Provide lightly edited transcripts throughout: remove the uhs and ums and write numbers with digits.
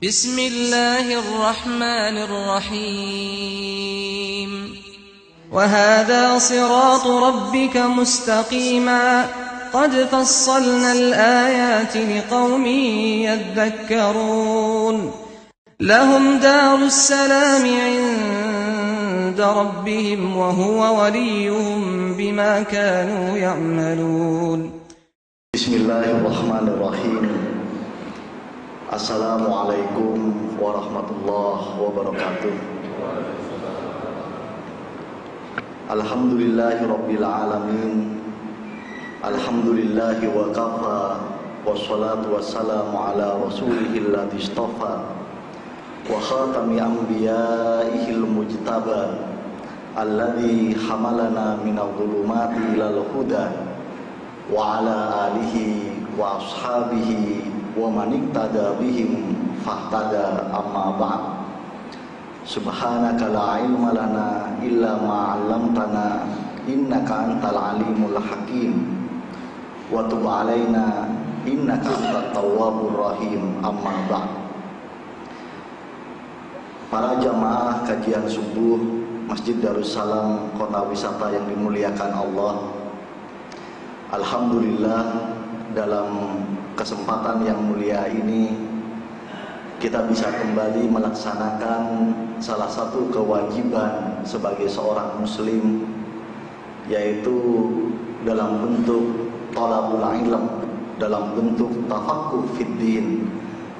بسم الله الرحمن الرحيم وهذا صراط ربك مستقيما قد فصلنا الآيات لقوم يذكرون لهم دار السلام عند ربهم وهو وليهم بما كانوا يعملون بسم الله الرحمن الرحيم Assalamualaikum warahmatullahi wabarakatuh. Alhamdulillahi rabbil alamin. Alhamdulillahi wa kafa. Wassalatu wassalamu ala rasulihil ladzi istafa wa khatami anbiya'ihil mujtaba alladzi hamalana minadh dhulumati ilal huda wa ala alihi wa ashabihi wa man iktada bihim fahtada amma ba'd. Subhanaka la ilma lana illa ma 'allamtana innaka antal alimul hakim wa tub 'alaina innaka antat tawwabur rahim amma ba'd. Para jamaah kajian subuh Masjid Darussalam Kota Wisata yang dimuliakan Allah, alhamdulillah dalam kesempatan yang mulia ini kita bisa kembali melaksanakan salah satu kewajiban sebagai seorang muslim, yaitu dalam bentuk thalabul ilm, dalam bentuk tafaqquh fid din,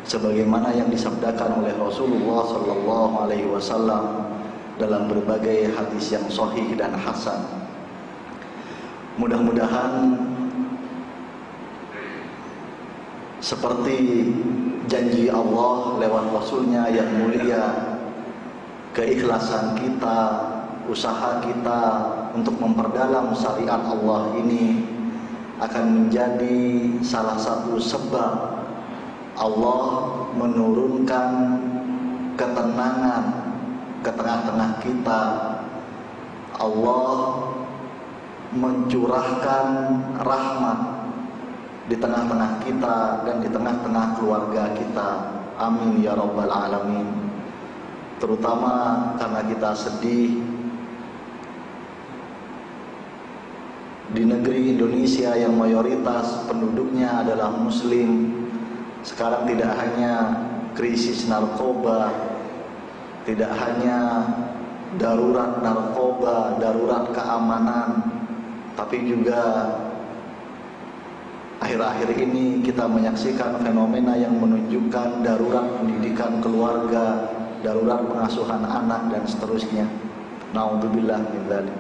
sebagaimana yang disabdakan oleh Rasulullah sallallahu alaihi wasallam dalam berbagai hadis yang sahih dan hasan. Mudah-mudahan seperti janji Allah lewat Rasulnya yang mulia, keikhlasan kita, usaha kita untuk memperdalam syariat Allah ini akan menjadi salah satu sebab Allah menurunkan ketenangan ke tengah-tengah kita. Allah mencurahkan rahmat di tengah-tengah kita dan di tengah-tengah keluarga kita. Amin ya rabbal alamin. Terutama karena kita sedih di negeri Indonesia yang mayoritas penduduknya adalah muslim. Sekarang tidak hanya krisis narkoba, tidak hanya darurat narkoba, darurat keamanan, tapi juga akhir-akhir ini kita menyaksikan fenomena yang menunjukkan darurat pendidikan keluarga, darurat pengasuhan anak, dan seterusnya. Naudzubillah min dzalik.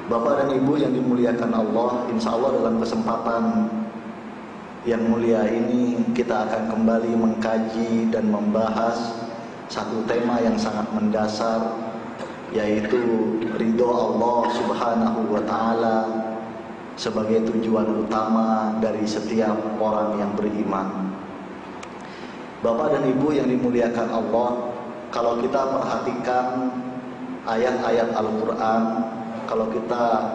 Bapak dan Ibu yang dimuliakan Allah, insya Allah dalam kesempatan yang mulia ini kita akan kembali mengkaji dan membahas satu tema yang sangat mendasar, yaitu ridho Allah Subhanahu wa ta'ala sebagai tujuan utama dari setiap orang yang beriman. Bapak dan Ibu yang dimuliakan Allah, kalau kita perhatikan ayat-ayat Al-Quran, kalau kita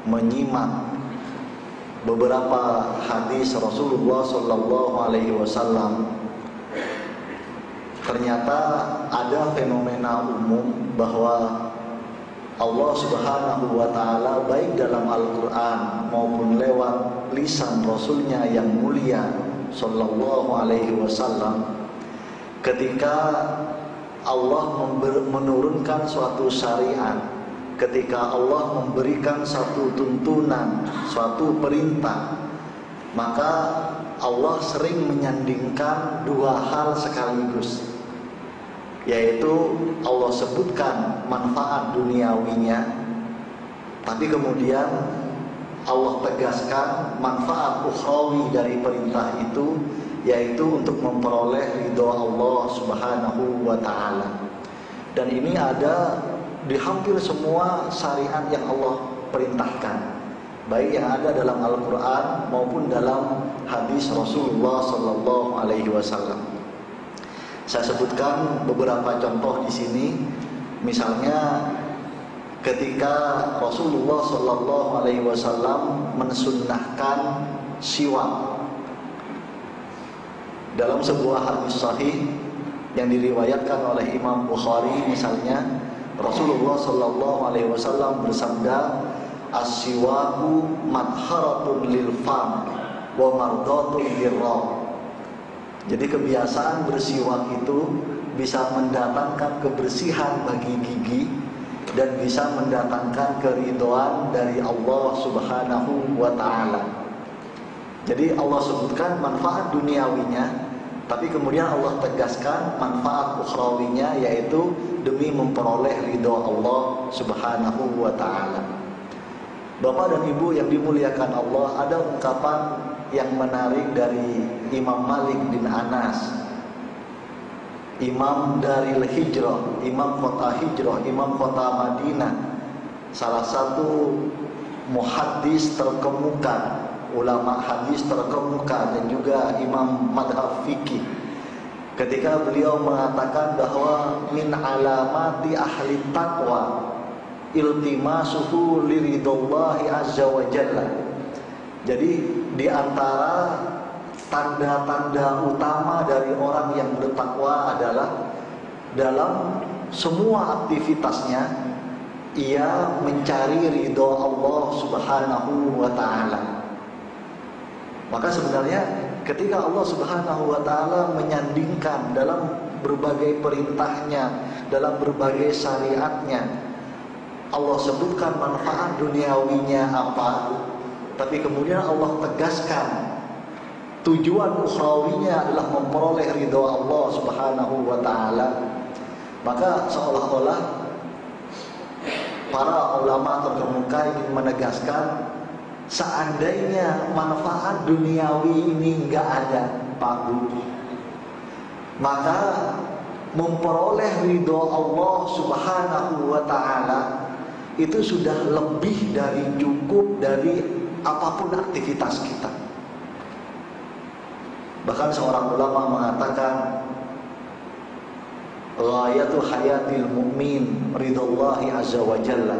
menyimak beberapa hadis Rasulullah SAW, ternyata ada fenomena umum bahwa Allah Subhanahu wa ta'ala baik dalam Al-Quran maupun lewat lisan Rasulnya yang mulia Sallallahu alaihi wasallam, ketika Allah menurunkan suatu syariat, ketika Allah memberikan satu tuntunan, suatu perintah, maka Allah sering menyandingkan dua hal sekaligus, yaitu Allah sebutkan manfaat duniawinya, tapi kemudian Allah tegaskan manfaat ukhrawi dari perintah itu, yaitu untuk memperoleh ridho Allah Subhanahu wa ta'ala. Dan ini ada di hampir semua syariat yang Allah perintahkan, baik yang ada dalam Al-Quran maupun dalam hadis Rasulullah Sallallahu Alaihi Wasallam. Saya sebutkan beberapa contoh di sini. Misalnya ketika Rasulullah Sallallahu Alaihi Wasallam mensunnahkan siwak, Dalam sebuah hadis sahih yang diriwayatkan oleh Imam Bukhari misalnya, Rasulullah sallallahu alaihi wasallam bersabda, "As-siwaku madharatun lil fam wa mardatun lirrah." Jadi kebiasaan bersiwak itu bisa mendatangkan kebersihan bagi gigi dan bisa mendatangkan keridhaan dari Allah Subhanahu wa taala. Jadi Allah sebutkan manfaat duniawinya, tapi kemudian Allah tegaskan manfaat ukhrawinya, yaitu demi memperoleh ridho Allah Subhanahu wa taala. Bapak dan Ibu yang dimuliakan Allah, ada ungkapan yang menarik dari Imam Malik bin Anas, imam dari Hijrah, imam kota Hijrah, imam kota Madinah, salah satu muhaddis terkemuka, ulama hadis terkemuka, dan juga imam madhab fikih. Ketika beliau mengatakan bahwa min alamati ahli taqwa iltimasuhu liridallahi azza wa jalla. Jadi di antara tanda-tanda utama dari orang yang bertakwa adalah dalam semua aktivitasnya ia mencari ridho Allah Subhanahu wa taala. Maka sebenarnya ketika Allah Subhanahu wa taala menyandingkan dalam berbagai perintahnya, dalam berbagai syariatnya, Allah sebutkan manfaat duniawinya apa, tapi kemudian Allah tegaskan tujuan ukhrawinya adalah memperoleh ridho Allah Subhanahu wa taala. Maka seolah-olah para ulama terkemuka ingin menegaskan, seandainya manfaat duniawi ini enggak ada, Pak Bu, maka memperoleh ridho Allah Subhanahu wa taala itu sudah lebih dari cukup dari apapun aktivitas kita. Bahkan seorang ulama mengatakan, ghayatu hayatil mu'min ridallahi azza wa jalla.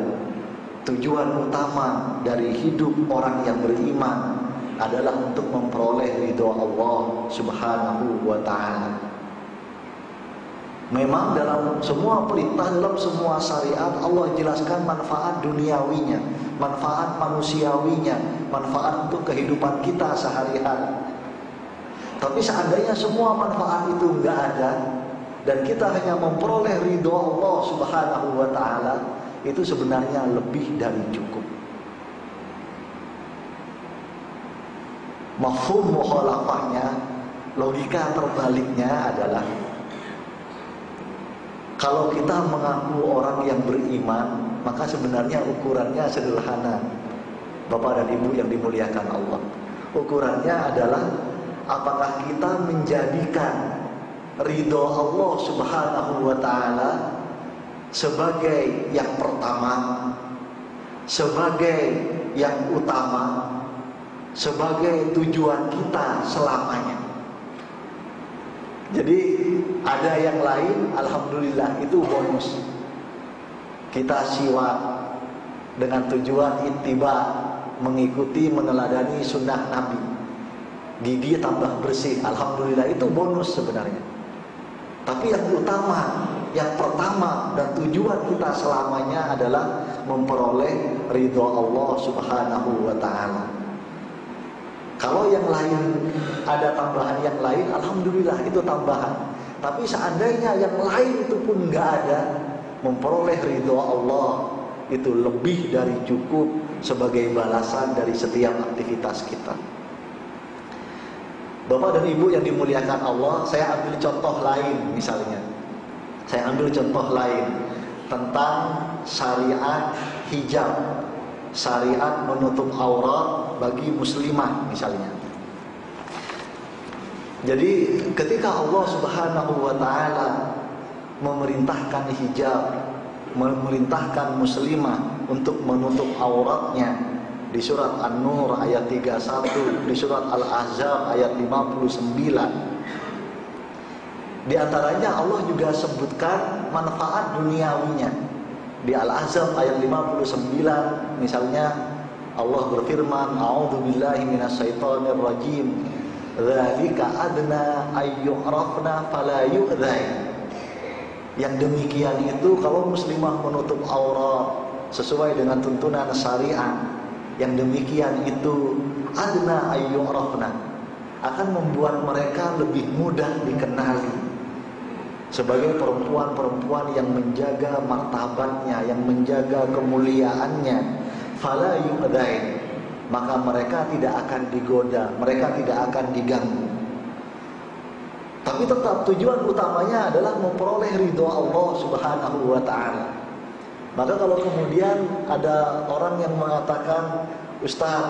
Tujuan utama dari hidup orang yang beriman adalah untuk memperoleh ridho Allah Subhanahu wa taala. Memang dalam semua perintah, dalam semua syariat Allah jelaskan manfaat duniawinya, manfaat manusiawinya, manfaat untuk kehidupan kita sehari-hari. Tapi seandainya semua manfaat itu enggak ada dan kita hanya memperoleh ridho Allah Subhanahu wa taala, itu sebenarnya lebih dari cukup. Mafhum mukhalafahnya, logika terbaliknya adalah, kalau kita mengaku orang yang beriman, maka sebenarnya ukurannya sederhana. Bapak dan Ibu yang dimuliakan Allah, ukurannya adalah apakah kita menjadikan ridho Allah Subhanahu wa taala sebagai yang pertama, sebagai yang utama, sebagai tujuan kita selamanya. Jadi ada yang lain, alhamdulillah, itu bonus. Kita siwak dengan tujuan ittiba, mengikuti, meneladani sunnah Nabi. Gigi tambah bersih, alhamdulillah, itu bonus sebenarnya. Tapi yang utama, yang pertama dan tujuan kita selamanya adalah memperoleh ridho Allah Subhanahu wa taala. Kalau yang lain, ada tambahan yang lain, alhamdulillah, itu tambahan. Tapi seandainya yang lain itu pun enggak ada, memperoleh ridho Allah itu lebih dari cukup sebagai balasan dari setiap aktivitas kita. Bapak dan Ibu yang dimuliakan Allah, saya ambil contoh lain misalnya. Saya ambil contoh lain tentang syariat hijab, syariat menutup aurat bagi muslimah misalnya. Jadi ketika Allah Subhanahu wa taala memerintahkan hijab, memerintahkan muslimah untuk menutup auratnya di surat An-Nur ayat 31, di surat Al-Ahzab ayat 59. Di antaranya Allah juga sebutkan manfaat duniawinya. Di Al-Ahzab ayat 59 misalnya Allah berfirman, a'udzubillahi minasyaitonir rajim, Dzalika adna ayyu'rafna fala yu'dzai. Yang demikian itu kalau muslimah menutup aurat sesuai dengan tuntunan syariat, yang demikian itu adna ayyu'rafna, akan membuat mereka lebih mudah dikenali sebagai perempuan-perempuan yang menjaga martabatnya, yang menjaga kemuliaannya. Fala yu'dzai, maka mereka tidak akan digoda, mereka tidak akan diganggu. Tapi tetap tujuan utamanya adalah memperoleh ridho Allah Subhanahu wa ta'ala. Maka kalau kemudian ada orang yang mengatakan, Ustaz,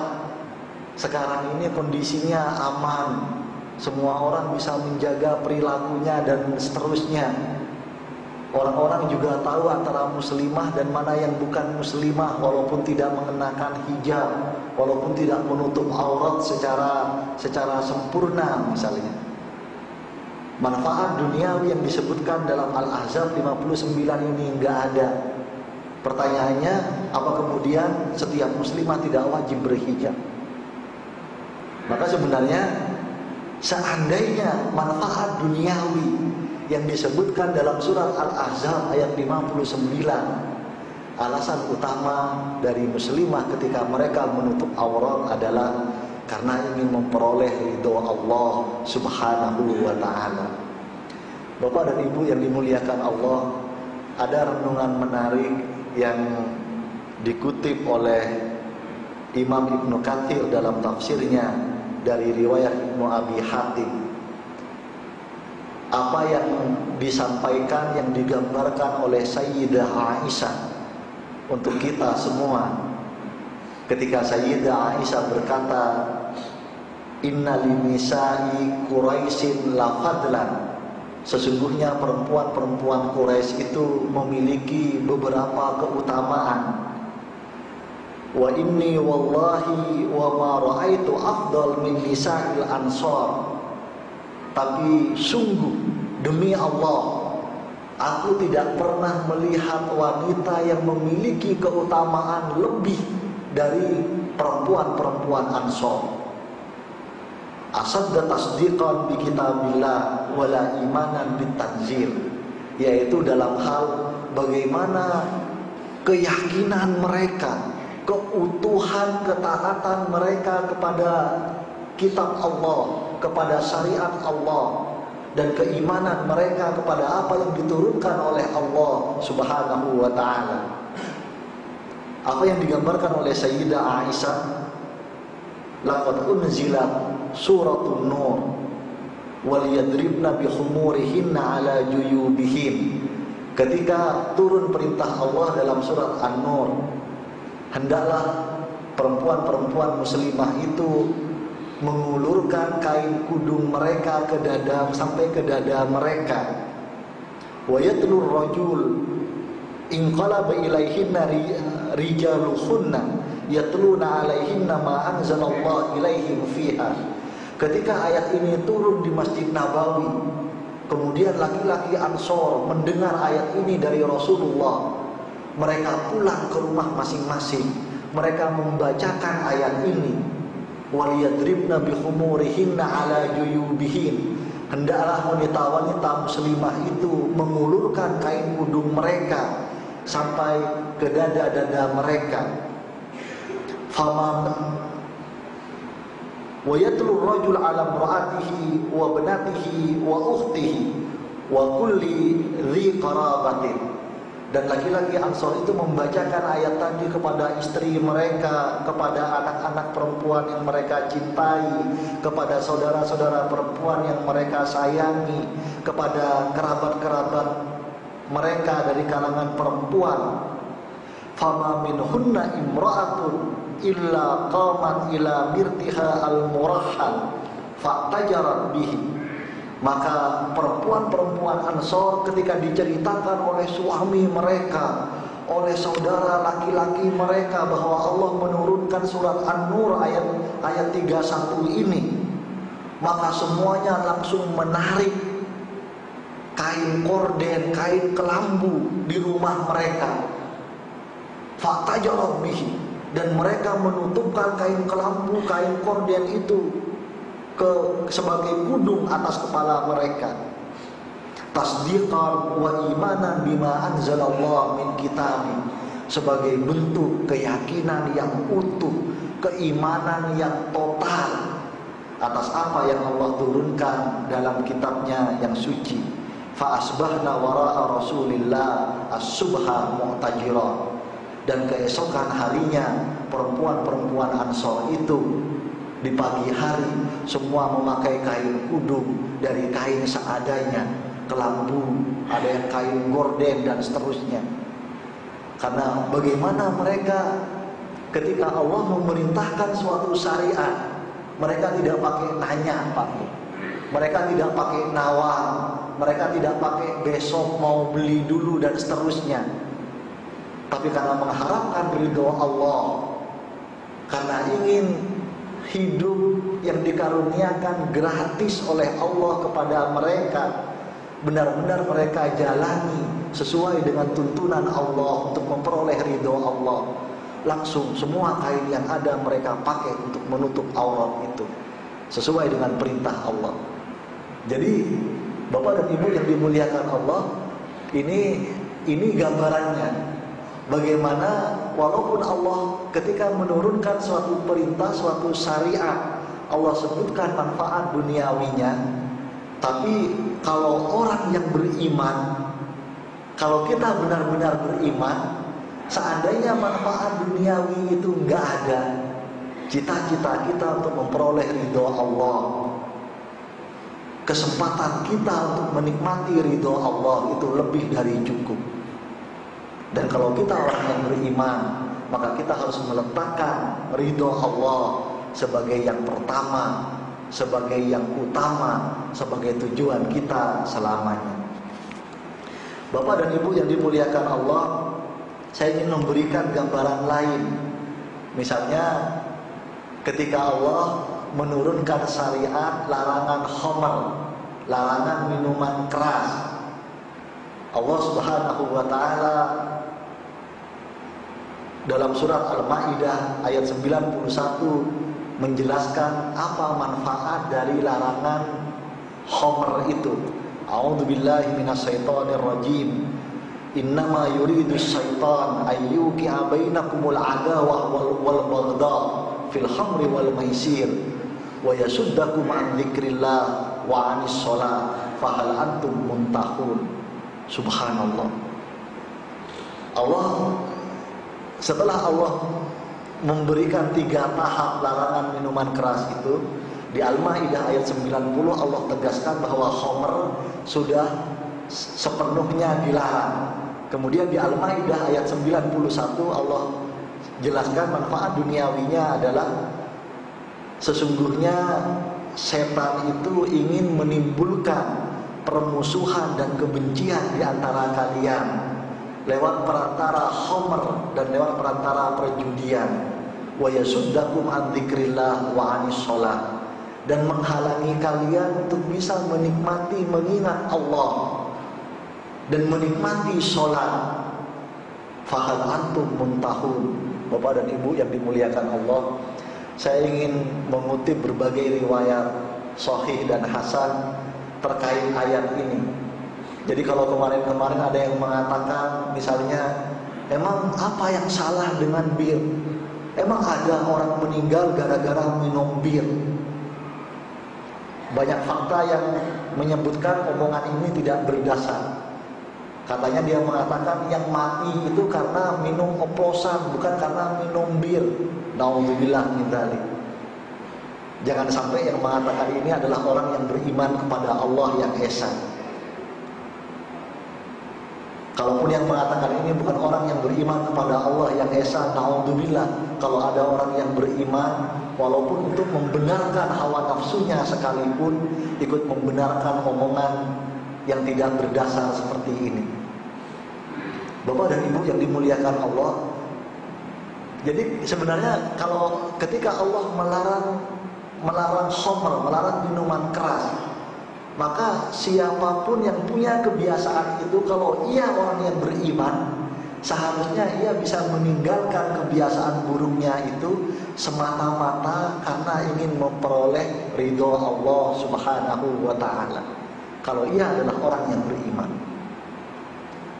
sekarang ini kondisinya aman, semua orang bisa menjaga perilakunya dan seterusnya, orang-orang juga tahu antara muslimah dan mana yang bukan muslimah, walaupun tidak mengenakan hijab, walaupun tidak menutup aurat secara sempurna misalnya. Manfaat duniawi yang disebutkan dalam Al-Ahzab 59 ini enggak ada. Pertanyaannya, apa kemudian setiap muslimah tidak wajib berhijab? Maka sebenarnya seandainya manfaat duniawi yang disebutkan dalam surat Al-Ahzab ayat 59, alasan utama dari muslimah ketika mereka menutup aurat adalah karena ingin memperoleh ridho Allah Subhanahu wa ta'ala. Bapak dan Ibu yang dimuliakan Allah, ada renungan menarik yang dikutip oleh Imam Ibnu Katsir dalam tafsirnya dari riwayat Ibnu Abi Hatim. Apa yang disampaikan, yang digambarkan oleh Sayyidah Aisyah untuk kita semua ketika Sayyidah Aisyah berkata, Inna linisa'i Quraisyin la fadlan, sesungguhnya perempuan-perempuan Quraisy itu memiliki beberapa keutamaan. Wa inni wallahi wa ma ra'aitu afdal min nisa'il ansar, tapi sungguh demi Allah, aku tidak pernah melihat wanita yang memiliki keutamaan lebih dari perempuan-perempuan Ansor. Asadda tasdiqan bi kitabillah wala imanan bit tanzil, yaitu dalam hal bagaimana keyakinan mereka, keutuhan ketaatan mereka kepada kitab Allah, kepada syariat Allah, dan keimanan mereka kepada apa yang diturunkan oleh Allah Subhanahu wa ta'ala. Apa yang digambarkan oleh Sayyidah Aisyah, laqad unzilat suratun nur wal yadribna bi khumurihinna ala juyubihim. Ketika turun perintah Allah dalam surat An-Nur, hendaklah perempuan-perempuan muslimah itu mengulurkan kain kudung mereka ke dada, sampai ke dada mereka. Wa yatlur rajul inqalaba ilaihinna rijaluhunna yatluna alaihinna ma anzalallahu ilaihim fiha. Ketika ayat ini turun di Masjid Nabawi, kemudian laki-laki Ansor mendengar ayat ini dari Rasulullah, mereka pulang ke rumah masing-masing, mereka membacakan ayat ini. Waliyadribna bihumurihinna ala juyubihin, hendaklah wanita-wanita muslimah itu mengulurkan kain kudung mereka sampai ke dada-dada mereka. Faman wa yatlu rajul ala imraatihi wa banatihi wa ukhtihi wa kulli dhi qarabatin. Dan laki-laki Ansor itu membacakan ayat tadi kepada istri mereka, kepada anak-anak perempuan yang mereka cintai, kepada saudara-saudara perempuan yang mereka sayangi, kepada kerabat-kerabat mereka dari kalangan perempuan. Fama minhunna imra'atun illa qamat ila mirtiha al-murahhal fa'tajarat bihi. Maka perempuan-perempuan Ansor ketika diceritakan oleh suami mereka, oleh saudara laki-laki mereka bahwa Allah menurunkan surat An-Nur ayat 31 ini, maka semuanya langsung menarik kain korden, kain kelambu di rumah mereka. Fa'tajarat bihi, dan mereka menutupkan kain kelambu, kain korden itu. sebagai kudung atas kepala mereka. Tasdiqan wa imanan bima anzalallah min kitabih, sebagai bentuk keyakinan yang utuh, keimanan yang total atas apa yang Allah turunkan dalam kitabnya yang suci. Fa asbahna wara'a rasulillah as-subha mu'tajira, dan keesokan harinya perempuan-perempuan Ansor itu di pagi hari semua memakai kain kudung dari kain seadanya, kelambu, ada yang kain gorden dan seterusnya. Karena bagaimana mereka ketika Allah memerintahkan suatu syariat, mereka tidak pakai nanya, Pak. Mereka tidak pakai nawar, mereka tidak pakai besok mau beli dulu dan seterusnya. Tapi karena mengharapkan ridho Allah, karena ingin hidup yang dikaruniakan gratis oleh Allah kepada mereka, benar-benar mereka jalani sesuai dengan tuntunan Allah untuk memperoleh ridho Allah. Langsung semua kain yang ada mereka pakai untuk menutup aurat itu sesuai dengan perintah Allah. Jadi Bapak dan Ibu yang dimuliakan Allah, ini gambarannya bagaimana walaupun Allah ketika menurunkan suatu perintah, suatu syariat, Allah sebutkan manfaat duniawinya. Tapi kalau orang yang beriman, kalau kita benar-benar beriman, seandainya manfaat duniawi itu enggak ada, cita-cita kita untuk memperoleh ridho Allah, kesempatan kita untuk menikmati ridho Allah itu lebih dari cukup. Dan kalau kita orang yang beriman, maka kita harus meletakkan ridho Allah sebagai yang pertama, sebagai yang utama, sebagai tujuan kita selamanya. Bapak dan Ibu yang dimuliakan Allah, saya ingin memberikan gambaran lain. Misalnya ketika Allah menurunkan syariat larangan khamr, larangan minuman keras, Allah Subhanahu wa taala dalam surat Al-Maidah ayat 91 menjelaskan apa manfaat dari larangan khamr itu. A'udzubillahi minasyaitonir rajim. Innama yuridu syaitan ayyuqi'a bainakumul adawah wal baghdha fil khamri wal maisir wa yasuddakum an dzikrillah wa anis shalah fahal antum muntahun. Subhanallah. Allah setelah Allah memberikan 3 tahap larangan minuman keras itu, di Al-Maidah ayat 90 Allah tegaskan bahwa khamr sudah sepenuhnya dilarang. Kemudian di Al-Maidah ayat 91 Allah jelaskan manfaat duniawinya adalah sesungguhnya setan itu ingin menimbulkan permusuhan dan kebencian di antara kalian lewat perantara khamr dan lewat perantara perjudian. Wa yasuddakum an dzikrillah wa anis shalah, dan menghalangi kalian untuk bisa menikmati mengingat Allah dan menikmati sholat. Fahal antum muntahun. Bapak dan Ibu yang dimuliakan Allah, saya ingin mengutip berbagai riwayat sahih dan hasan terkait ayat ini. Jadi kalau kemarin-kemarin ada yang mengatakan misalnya, emang apa yang salah dengan bir? Emang ada orang meninggal gara-gara minum bir? Banyak fakta yang menyebutkan omongan ini tidak berdasar. Katanya dia mengatakan yang mati itu karena minum oplosan, bukan karena minum bir. Nauzubillah min dzalik. Jangan sampai yang mengatakan ini adalah orang yang beriman kepada Allah yang esa. Kalaupun yang mengatakan ini bukan orang yang beriman kepada Allah yang esa, naudzubillah. Kalau ada orang yang beriman, walaupun untuk membenarkan hawa nafsunya sekalipun, ikut membenarkan omongan yang tidak berdasar seperti ini. Bapak dan Ibu yang dimuliakan Allah, jadi sebenarnya kalau ketika Allah melarang khamr, melarang minuman keras, maka siapapun yang punya kebiasaan itu, kalau ia orang yang beriman, Seharusnya ia bisa meninggalkan kebiasaan buruknya itu semata-mata karena ingin memperoleh ridho Allah Subhanahu wa ta'ala, kalau ia adalah orang yang beriman.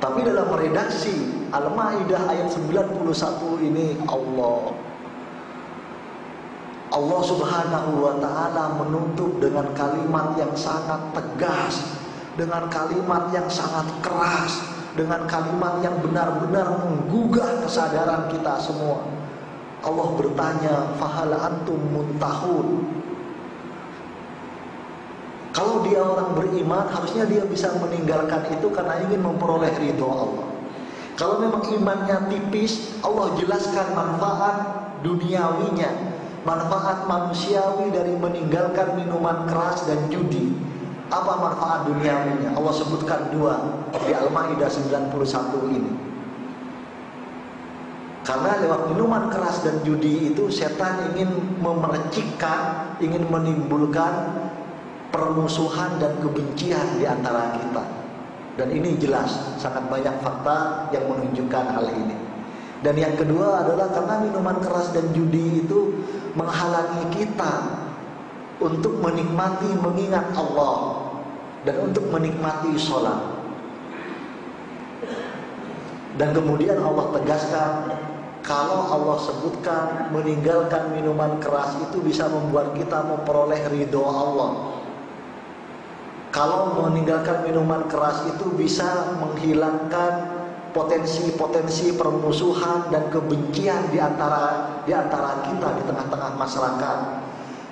Tapi dalam redaksi Al-Maidah ayat 91 ini Allah Subhanahu wa ta'ala menutup dengan kalimat yang sangat tegas, dengan kalimat yang sangat keras, dengan kalimat yang benar-benar menggugah kesadaran kita semua. Allah bertanya, fahal antum muntahun. Kalau dia orang beriman, harusnya dia bisa meninggalkan itu karena ingin memperoleh ridho Allah. Kalau memang imannya tipis, Allah jelaskan manfaat duniawinya, manfaat manusiawi dari meninggalkan minuman keras dan judi. Apa manfaat duniawinya? Allah sebutkan dua di Al-Maidah 91 ini. Karena lewat minuman keras dan judi itu setan ingin memercikkan, ingin menimbulkan permusuhan dan kebencian di antara kita. Dan ini jelas, sangat banyak fakta yang menunjukkan hal ini. Dan yang kedua adalah karena minuman keras dan judi itu menghalangi kita untuk menikmati mengingat Allah dan untuk menikmati sholat. Dan kemudian Allah tegaskan, kalau Allah sebutkan meninggalkan minuman keras itu bisa membuat kita memperoleh ridho Allah. Kalau meninggalkan minuman keras itu bisa menghilangkan potensi-potensi permusuhan dan kebencian di antara kita di tengah-tengah masyarakat.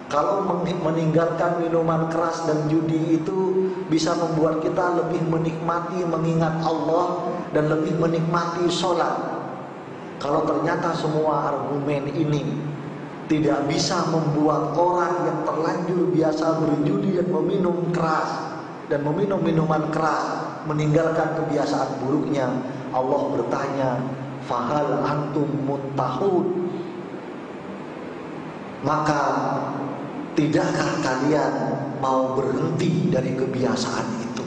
Kalau meninggalkan minuman keras dan judi itu bisa membuat kita lebih menikmati mengingat Allah dan lebih menikmati sholat. Kalau ternyata semua argumen ini tidak bisa membuat orang yang terlanjur biasa berjudi dan meminum keras dan meminum minuman keras meninggalkan kebiasaan buruknya, Allah bertanya, fahal antum muntahun. Maka tidakkah kalian mau berhenti dari kebiasaan itu?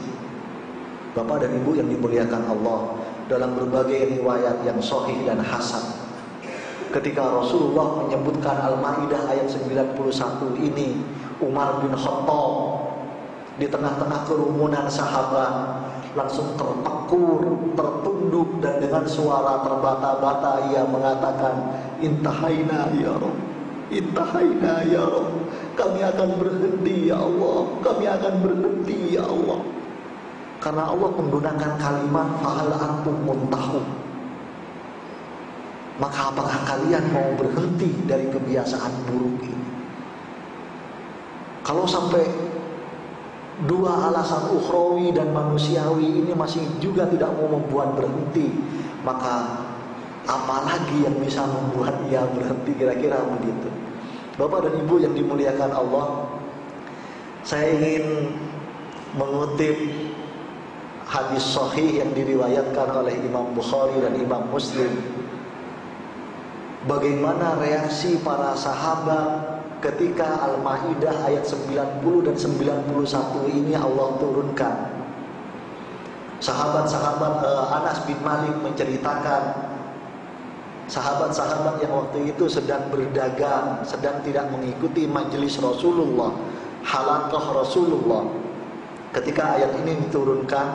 Bapak dan Ibu yang dimuliakan Allah, dalam berbagai riwayat yang sahih dan hasan, ketika Rasulullah menyebutkan Al-Maidah ayat 91 ini, Umar bin Khattab di tengah-tengah kerumunan sahabat langsung terpekur, tertunduk, dan dengan suara terbata-bata ia mengatakan, intahaina ya Rabb, intahaina ya Rabb, kami akan berhenti ya Allah, kami akan berhenti ya Allah. Karena Allah menggunakan kalimat fahal antum muntahun. Maka apakah kalian mau berhenti dari kebiasaan buruk ini? Kalau sampai dua alasan ukhrawi dan manusiawi ini masih juga tidak mau membuat berhenti, maka apalagi yang bisa membuat ia berhenti? Kira-kira begitu. Bapak dan Ibu yang dimuliakan Allah, saya ingin mengutip hadis sahih yang diriwayatkan oleh Imam Bukhari dan Imam Muslim. Bagaimana reaksi para sahabat ketika Al-Maidah ayat 90 dan 91 ini Allah turunkan. Sahabat-sahabat Anas bin Malik menceritakan, sahabat-sahabat yang waktu itu sedang berdagang, sedang tidak mengikuti majelis Rasulullah, halaqah Rasulullah. Ketika ayat ini diturunkan,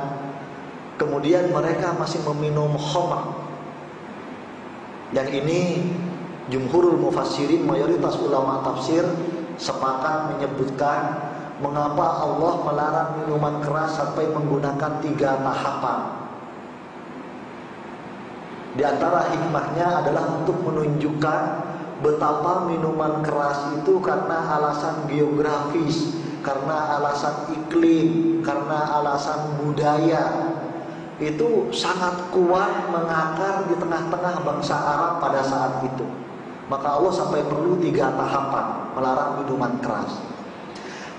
kemudian mereka masih meminum khamr. Yang ini jumhurul mufassirin, mayoritas ulama tafsir sepakat menyebutkan mengapa Allah melarang minuman keras sampai menggunakan 3 tahapan. Di antara hikmahnya adalah untuk menunjukkan betapa minuman keras itu karena alasan geografis, karena alasan iklim, karena alasan budaya, itu sangat kuat mengakar di tengah-tengah bangsa Arab pada saat itu. Maka Allah sampai perlu 3 tahapan melarang minuman keras.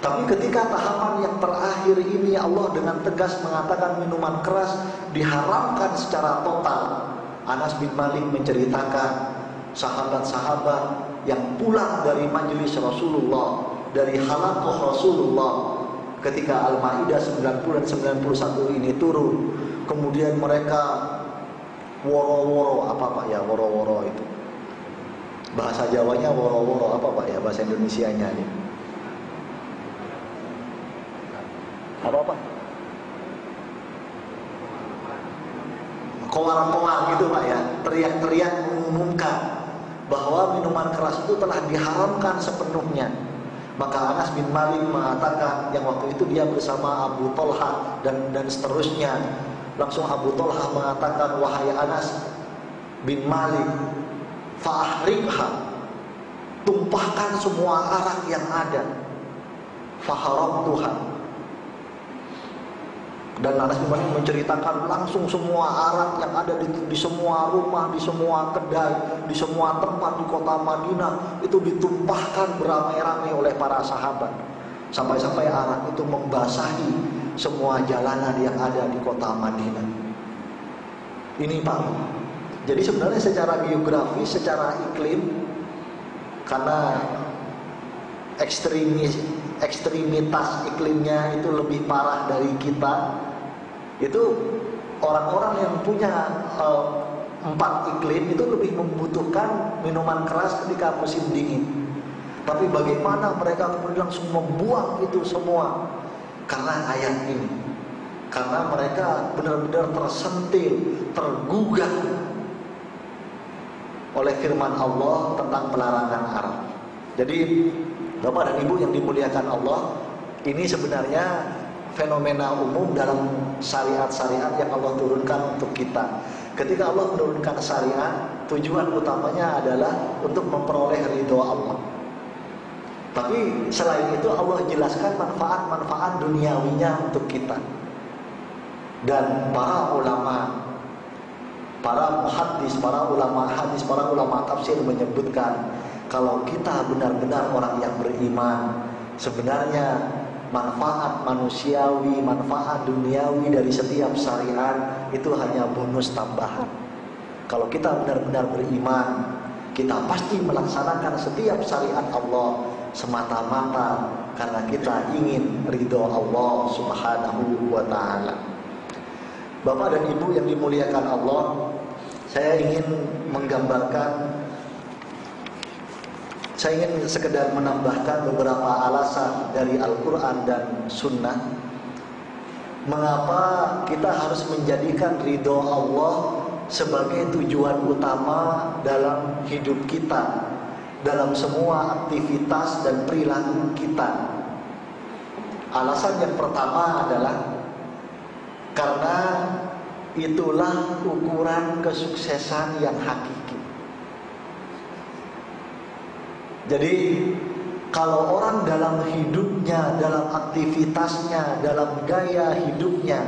Tapi ketika tahapan yang terakhir ini Allah dengan tegas mengatakan minuman keras diharamkan secara total. Anas bin Malik menceritakan sahabat-sahabat yang pulang dari majelis Rasulullah, dari halaqah Rasulullah ketika Al-Maidah 90 dan 91 ini turun, kemudian mereka Woro-woro apa Pak ya? Woro-woro itu bahasa Jawanya woro-woro apa Pak ya? Bahasa Indonesianya nih apa Pak? Kowar-kowar gitu Pak ya, teriak-teriak mengumumkan bahwa minuman keras itu telah diharamkan sepenuhnya. Maka Anas bin Malik mengatakan yang waktu itu dia bersama Abu Thalha dan seterusnya. Langsung Abu Thalha mengatakan, wahai Anas bin Malik, fa'ahribha, tumpahkan semua arak yang ada. Faharamtuha. Dan Anas bin Malik menceritakan langsung semua arak yang ada di semua rumah, di semua kedai, di semua tempat di kota Madinah itu ditumpahkan beramai-ramai oleh para sahabat. Sampai-sampai arak itu membasahi semua jalanan yang ada di kota Madinah. Ini Pak. Jadi sebenarnya secara geografis, secara iklim, karena ekstremitas iklimnya itu lebih parah dari kita, itu orang-orang yang punya 4 iklim itu lebih membutuhkan minuman keras ketika musim dingin. Tapi bagaimana mereka kemudian langsung membuang itu semua karena ayat ini, karena mereka benar-benar tersentil, tergugah oleh firman Allah tentang pelarangan arak. Jadi Bapak dan Ibu yang dimuliakan Allah, ini sebenarnya fenomena umum dalam syariat-syariat yang Allah turunkan untuk kita. Ketika Allah menurunkan syariat, tujuan utamanya adalah untuk memperoleh ridho Allah. Tapi selain itu Allah jelaskan manfaat-manfaat duniawinya untuk kita. Dan para ulama, para muhaddis, para ulama hadis, para ulama tafsir menyebutkan kalau kita benar-benar orang yang beriman, sebenarnya manfaat manusiawi, manfaat duniawi dari setiap syariat itu hanya bonus tambahan. Kalau kita benar-benar beriman, kita pasti melaksanakan setiap syariat Allah semata-mata karena kita ingin ridho Allah Subhanahu wa ta'ala. Bapak dan Ibu yang dimuliakan Allah, saya ingin sekedar menambahkan beberapa alasan dari Al-Quran dan Sunnah mengapa kita harus menjadikan ridho Allah sebagai tujuan utama dalam hidup kita, dalam semua aktivitas dan perilaku kita. Alasan yang pertama adalah karena itulah ukuran kesuksesan yang hakiki. Jadi kalau orang dalam hidupnya, dalam aktivitasnya, dalam gaya hidupnya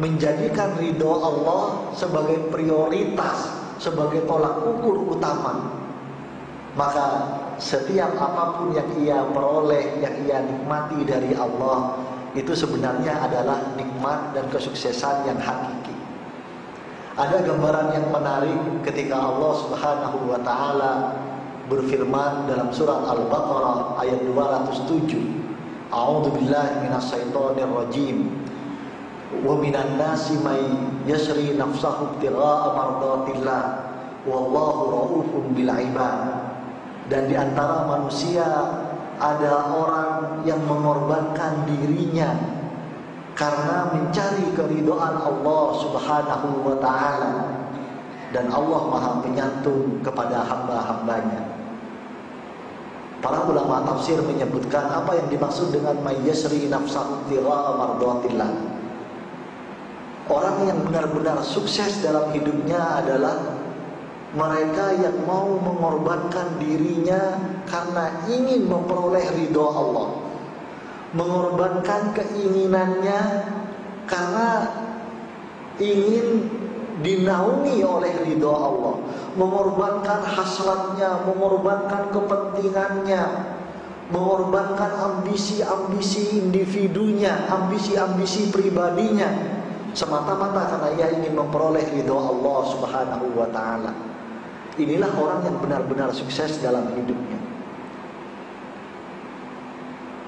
menjadikan ridho Allah sebagai prioritas, sebagai tolak ukur utama, maka setiap apapun yang ia peroleh, yang ia nikmati dari Allah, itu sebenarnya adalah nikmat dan kesuksesan yang hakiki. Ada gambaran yang menarik ketika Allah Subhanahu wa ta'ala berfirman dalam surat Al-Baqarah ayat 207. A'udzu billahi minasyaitonir rajim. Wa minan nasi may yasri nafsahu ibtigha'a mardatillah wallahu raufun bil ibad. Dan di antara manusia ada orang yang mengorbankan dirinya karena mencari keridhaan Allah Subhanahu wa ta'ala, dan Allah Maha Penyantun kepada hamba-hambanya. Para ulama tafsir menyebutkan apa yang dimaksud dengan mayyasri nafsahu ibtigha'a mardatillah. Orang yang benar-benar sukses dalam hidupnya adalah mereka yang mau mengorbankan dirinya karena ingin memperoleh ridho Allah, mengorbankan keinginannya karena ingin dinaungi oleh ridho Allah, mengorbankan hasratnya, mengorbankan kepentingannya, mengorbankan ambisi-ambisi individunya, ambisi-ambisi pribadinya, semata-mata karena ia ingin memperoleh ridho Allah Subhanahu wa ta'ala. Inilah orang yang benar-benar sukses dalam hidupnya.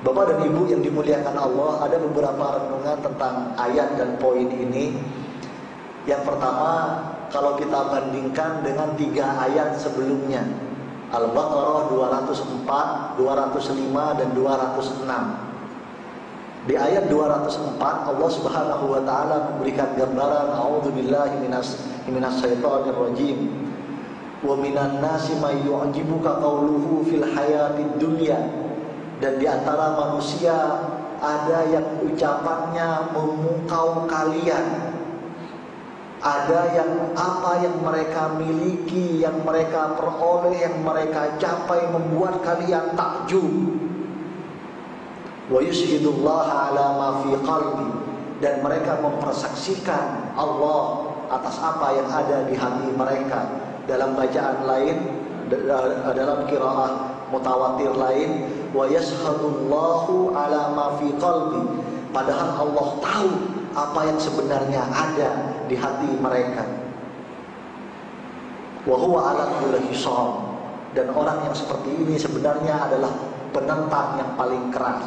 Bapak dan Ibu yang dimuliakan Allah, ada beberapa renungan tentang ayat dan poin ini. Yang pertama, kalau kita bandingkan dengan 3 ayat sebelumnya, Al-Baqarah 204, 205 dan 206. Di ayat 204 Allah Subhanahu wa taala memberikan gambaran a'udzubillahi minasyaitonir rajim. Wa minan nasi may yu'jibuka qawluhu fil hayatid dunya. Dan di antara manusia ada yang ucapannya memukau kalian. Ada yang apa yang mereka miliki, yang mereka peroleh, yang mereka capai membuat kalian takjub. Wa yushhidullaha ala ma fi qalbi, dan mereka mempersaksikan Allah atas apa yang ada di hati mereka. Dalam bacaan lain, dalam qiraah mutawatir lain, wa yashhadullahu ala ma fi qalbi, padahal Allah tahu apa yang sebenarnya ada di hati mereka. Wa huwa ala kulli hisab, dan orang yang seperti ini sebenarnya adalah penentang yang paling keras.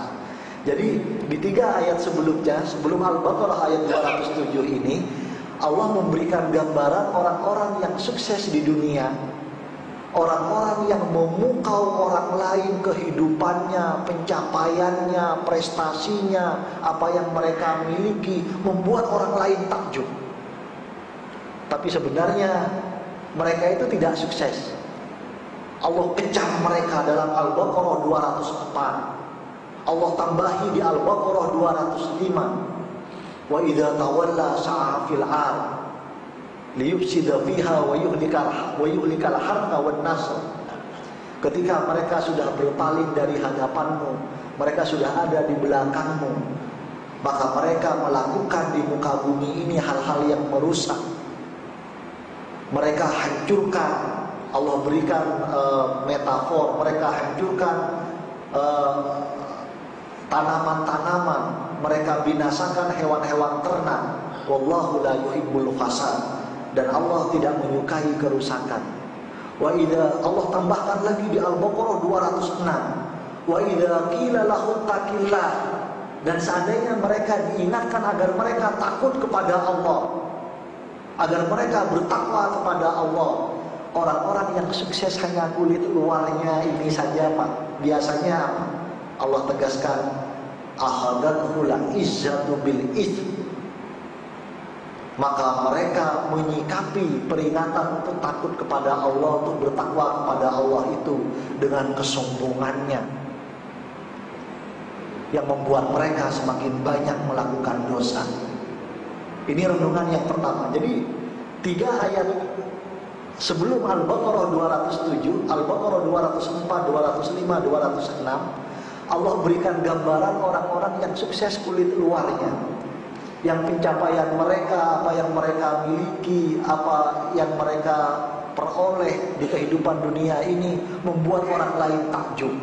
Jadi di 3 ayat sebelumnya, sebelum Al-Baqarah ayat 207 ini, Allah memberikan gambaran orang-orang yang sukses di dunia, orang-orang yang memukau orang lain kehidupannya, pencapaiannya, prestasinya, apa yang mereka miliki, membuat orang lain takjub. Tapi sebenarnya mereka itu tidak sukses. Allah kecam mereka dalam Al-Baqarah 204. Allah tambahi di Al-Baqarah 205. Wa idza tawalla sa'a fil ard liyufsida fiha wa yuhlikal harta wan nasl. Ketika mereka sudah berpaling dari hadapanmu, mereka sudah ada di belakangmu, maka mereka melakukan di muka bumi ini hal-hal yang merusak. Mereka hancurkan, Allah berikan metafor, mereka hancurkan tanaman-tanaman, mereka binasakan hewan-hewan ternak. Wallahu la yuhibbul fasad, dan Allah tidak menyukai kerusakan. Wa idza, Allah tambahkan lagi di Al-Baqarah 206, wa idza qila lahum taqillah, dan seandainya mereka diingatkan agar mereka takut kepada Allah, agar mereka bertakwa kepada Allah. Orang-orang yang sukses hanya kulit luarnya ini saja, Pak. Biasanya apa? Allah tegaskan, ahadathul izzatu bil its, maka mereka menyikapi peringatan untuk takut kepada Allah, untuk bertakwa kepada Allah itu dengan kesombongannya, yang membuat mereka semakin banyak melakukan dosa. Ini renungan yang pertama. Jadi 3 ayat sebelum Al-Baqarah 207, Al-Baqarah 204, 205, 206, Allah berikan gambaran orang-orang yang sukses kulit luarnya, yang pencapaian mereka, apa yang mereka miliki, apa yang mereka peroleh di kehidupan dunia ini membuat orang lain takjub.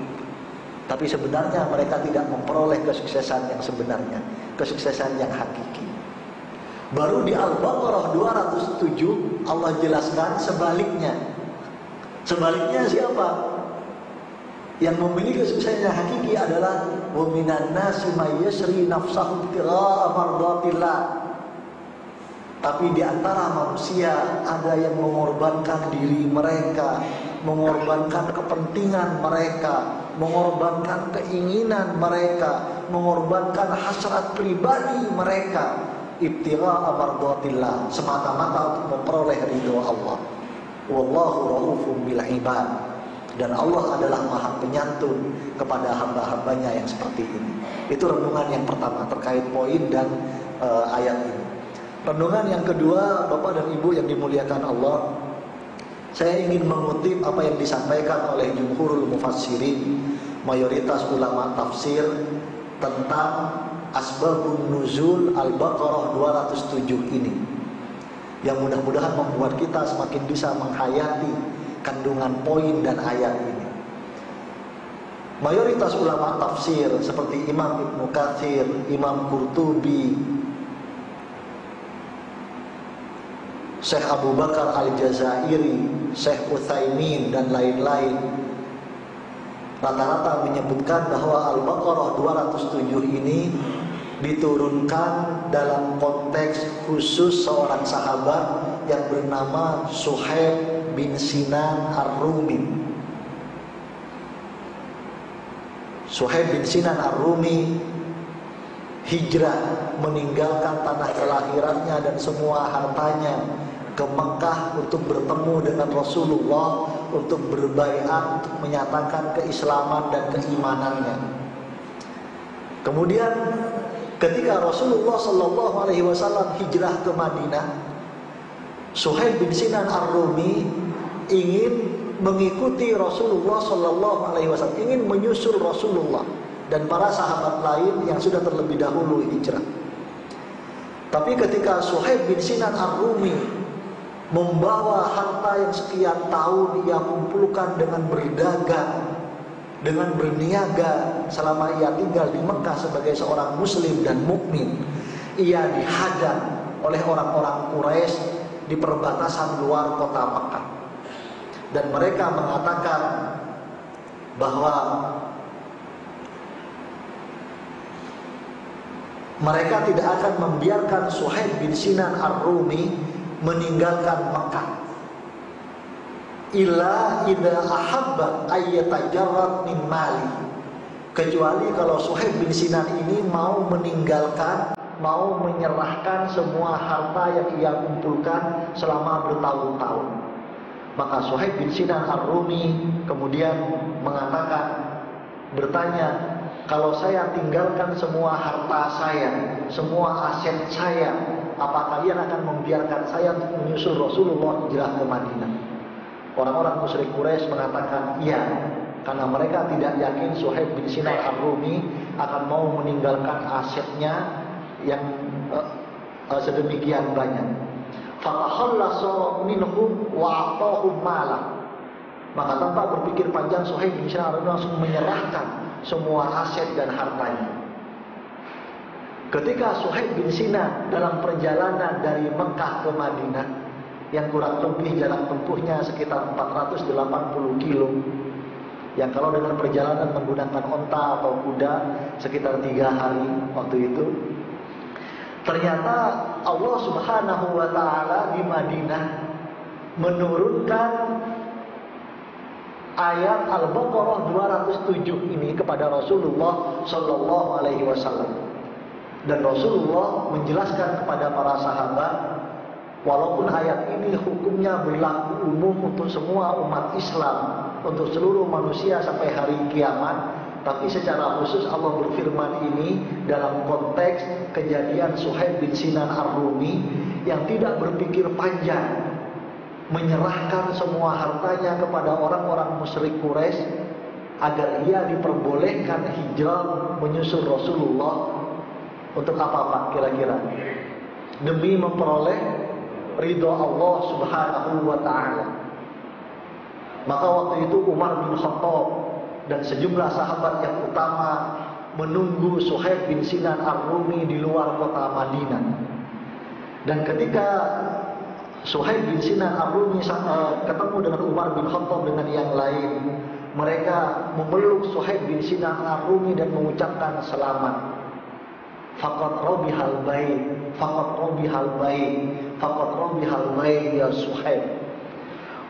Tapi sebenarnya mereka tidak memperoleh kesuksesan yang sebenarnya, kesuksesan yang hakiki. Baru di Al-Baqarah 207 Allah jelaskan sebaliknya. Sebaliknya siapa? Yang memiliki kesuksesan yang hakiki adalah wa minan nasi may yasri nafsahu ibtigha'a mardatillah. Tapi di antara manusia ada yang mengorbankan diri mereka, mengorbankan kepentingan mereka, mengorbankan keinginan mereka, mengorbankan hasrat pribadi mereka, ibtigha'a mardatillah, semata-mata untuk memperoleh ridho Allah. Wallahu raufun bil ibad. Dan Allah adalah maha penyantun kepada hamba-hambanya yang seperti ini. Itu renungan yang pertama terkait poin dan ayat ini. Renungan yang kedua, Bapak dan Ibu yang dimuliakan Allah, saya ingin mengutip apa yang disampaikan oleh jumhurul mufassirin, mayoritas ulama tafsir, tentang asbabun nuzul Al-Baqarah 207 ini, yang mudah-mudahan membuat kita semakin bisa menghayati kandungan poin dan ayat ini. Mayoritas ulama tafsir seperti Imam Ibnu Katsir, Imam Qurtubi, Syekh Abu Bakar Al-Jazairi, Syekh Utsaimin dan lain-lain, rata-rata menyebutkan bahwa Al-Baqarah 207 ini diturunkan dalam konteks khusus seorang sahabat yang bernama Suhaib bin Sinan Ar-Rumi. Suhaib bin Sinan Ar-Rumi hijrah meninggalkan tanah kelahirannya dan semua hartanya ke Mekah untuk bertemu dengan Rasulullah, untuk berbaiat, untuk menyatakan keislaman dan keimanannya. Kemudian ketika Rasulullah SAW hijrah ke Madinah, Suhaib bin Sinan Ar-Rumi ingin mengikuti Rasulullah SAW, ingin menyusul Rasulullah dan para sahabat lain yang sudah terlebih dahulu hijrah. Tapi ketika Suhaib bin Sinan Ar-Rumi membawa harta yang sekian tahun ia kumpulkan dengan berdagang, dengan berniaga selama ia tinggal di Mekah sebagai seorang muslim dan mukmin, ia dihadang oleh orang-orang Quraisy di perbatasan luar kota Mekah. Dan mereka mengatakan bahwa mereka tidak akan membiarkan Suhaib bin Sinan Ar-Rumi meninggalkan Mekah illa idza ahabba ayyatajarrad min mali, kecuali kalau Suhaib bin Sinan ini mau meninggalkan, mau menyerahkan semua harta yang ia kumpulkan selama bertahun-tahun. Maka Suhaib bin Sinan Ar-Rumi kemudian mengatakan, bertanya, kalau saya tinggalkan semua harta saya, semua aset saya, apa kalian akan membiarkan saya untuk menyusul Rasulullah hijrah ke Madinah? Orang-orang musyrik Quraisy mengatakan iya, karena mereka tidak yakin Suhaib bin Sinan Ar-Rumi akan mau meninggalkan asetnya yang sedemikian banyak. Fatakhallasa minhum wa atahum malah. Maka tanpa berpikir panjang, Suhaib bin Sinan Ar-Rumi langsung menyerahkan semua aset dan hartanya. Ketika Suhaib bin Sinan dalam perjalanan dari Mekah ke Madinah yang kurang lebih jarak tempuhnya sekitar 480 kilo, yang kalau dengan perjalanan menggunakan onta atau kuda sekitar 3 hari waktu itu, ternyata Allah Subhanahu wa Ta'ala di Madinah menurunkan ayat Al-Baqarah 207 ini kepada Rasulullah Sallallahu Alaihi Wasallam. Dan Rasulullah menjelaskan kepada para sahabat, walaupun ayat ini hukumnya berlaku umum untuk semua umat Islam, untuk seluruh manusia sampai hari kiamat, tapi secara khusus Allah berfirman ini dalam konteks kejadian Suhaib bin Sinan Ar-Rumi yang tidak berpikir panjang, menyerahkan semua hartanya kepada orang-orang musyrik Quraisy agar ia diperbolehkan hijrah menyusul Rasulullah. Untuk apa Pak kira-kira? Demi memperoleh ridho Allah Subhanahu wa Ta'ala. Maka waktu itu Umar bin Khattab dan sejumlah sahabat yang utama menunggu Suhaib bin Sinan Ar-Rumi di luar kota Madinah. Dan ketika Suhaib bin Sinan Ar-Rumi ketemu dengan Umar bin Khattab dengan yang lain, mereka memeluk Suhaib bin Sinan Ar-Rumi dan mengucapkan selamat. Faqad rabihal bait, faqad rabihal bait, faqad rabihal bait ya Suhaib.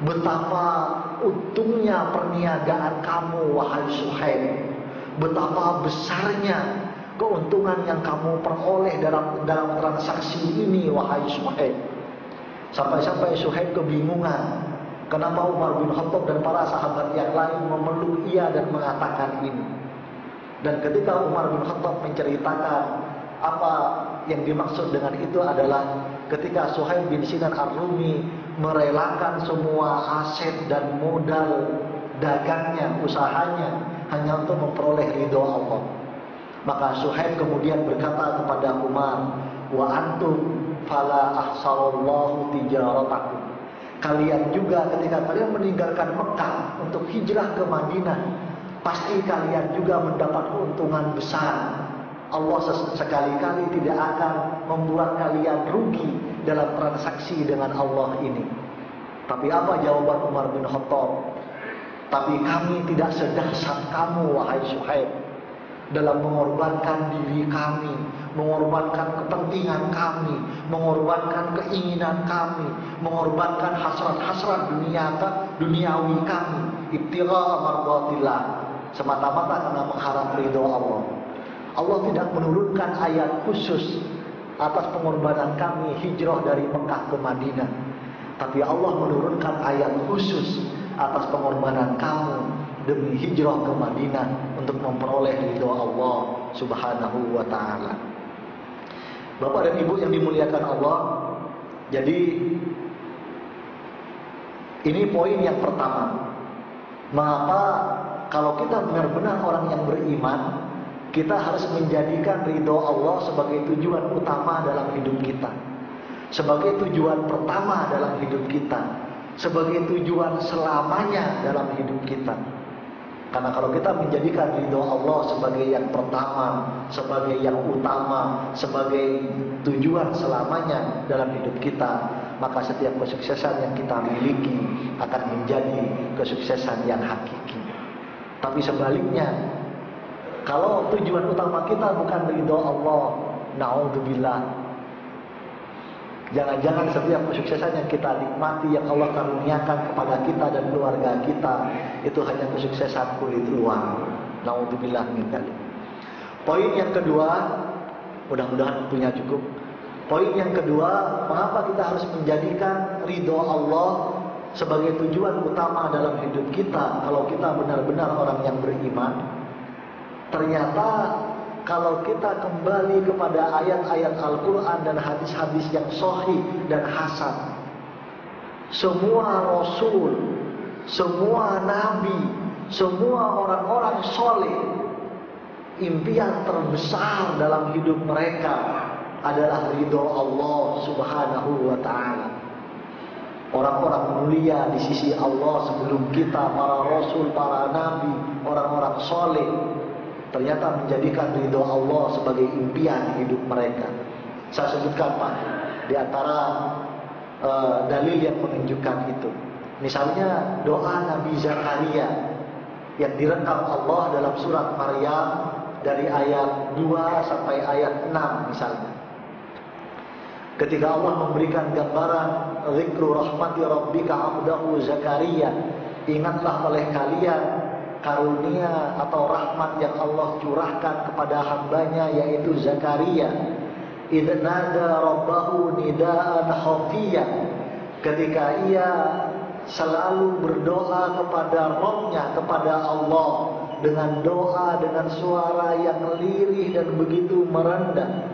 Betapa untungnya perniagaan kamu wahai Suhaib. Betapa besarnya keuntungan yang kamu peroleh dalam transaksi ini wahai Suhaib. Sampai-sampai Suhaib kebingungan, kenapa Umar bin Khattab dan para sahabat yang lain memeluk ia dan mengatakan ini. Dan ketika Umar bin Khattab menceritakan apa yang dimaksud dengan itu adalah ketika Suhaib bin Sinan Ar-Rumi merelakan semua aset dan modal dagangnya, usahanya hanya untuk memperoleh ridho Allah. Maka Suhaib kemudian berkata kepada Umar, wa antum fala ahsarallahu tijaratakum. Kalian juga ketika kalian meninggalkan Mekah untuk hijrah ke Madinah, pasti kalian juga mendapat keuntungan besar. Allah sekali-kali tidak akan membuat kalian rugi dalam transaksi dengan Allah ini. Tapi apa jawaban Umar bin Khattab? Tapi kami tidak sedahsyat kamu wahai Suhaib. dalam mengorbankan diri kami, mengorbankan kepentingan kami, mengorbankan keinginan kami, mengorbankan hasrat-hasrat duniawi kami, ibtigha mardatillah, semata-mata karena mengharap ridho Allah. Allah tidak menurunkan ayat khusus atas pengorbanan kami hijrah dari Mekah ke Madinah, tapi Allah menurunkan ayat khusus atas pengorbanan kamu demi hijrah ke Madinah untuk memperoleh ridho Allah Subhanahu wa ta'ala. Bapak dan Ibu yang dimuliakan Allah, jadi ini poin yang pertama. Mengapa kalau kita benar-benar orang yang beriman, kita harus menjadikan ridho Allah sebagai tujuan utama dalam hidup kita, sebagai tujuan pertama dalam hidup kita, sebagai tujuan selamanya dalam hidup kita. Karena kalau kita menjadikan ridho Allah sebagai yang pertama, sebagai yang utama, sebagai tujuan selamanya dalam hidup kita, maka setiap kesuksesan yang kita miliki akan menjadi kesuksesan yang hakiki. Tapi sebaliknya, kalau tujuan utama kita bukan ridho Allah, na'udzubillah, jangan-jangan setiap kesuksesan yang kita nikmati, yang Allah karuniakan kepada kita dan keluarga kita, itu hanya kesuksesan kulit luar. Na'udzubillah min dzalik. Poin yang kedua, mudah-mudahan punya cukup. Poin yang kedua, mengapa kita harus menjadikan ridho Allah sebagai tujuan utama dalam hidup kita kalau kita benar-benar orang yang beriman? Ternyata kalau kita kembali kepada ayat-ayat Al-Quran dan hadis-hadis yang sahih dan hasan, semua Rasul, semua Nabi, semua orang-orang soleh, impian terbesar dalam hidup mereka adalah ridho Allah Subhanahu wa ta'ala. Orang-orang mulia di sisi Allah sebelum kita, para Rasul, para Nabi, orang-orang soleh, ternyata menjadikan ridho Allah sebagai impian hidup mereka. Saya sebutkan Pak, di antara dalil yang menunjukkan itu. Misalnya doa Nabi Zakaria yang direkam Allah dalam surat Maryam dari ayat 2 sampai ayat 6 misalnya. Ketika Allah memberikan gambaran zikru rahmati rabbika abdahu Zakaria, ingatlah oleh kalian karunia atau rahmat yang Allah curahkan kepada hambanya yaitu Zakaria. Idh nada rabbahu nidaan khafiyya, ketika ia selalu berdoa kepada Rabb-nya, kepada Allah, dengan doa dengan suara yang lirih dan begitu merendah.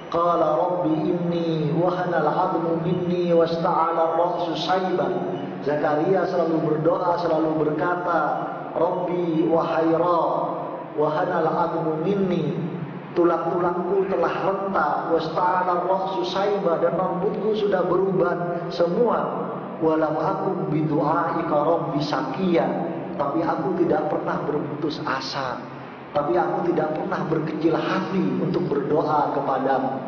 Qala rabbi inni wahana al-'admu minni wasta'ala ar-ra'su shayban. Zakaria selalu berdoa, selalu berkata, Rabbi wahai Rabb, wahana al-'admu minni, tulang-tulangku telah renta, wasta'ala ar-ra'su shayban, dan rambutku sudah beruban semua. Walam aku bidu'aika rabbi sakiya, tapi aku tidak pernah berputus asa, tapi aku tidak pernah berkecil hati untuk berdoa kepadamu.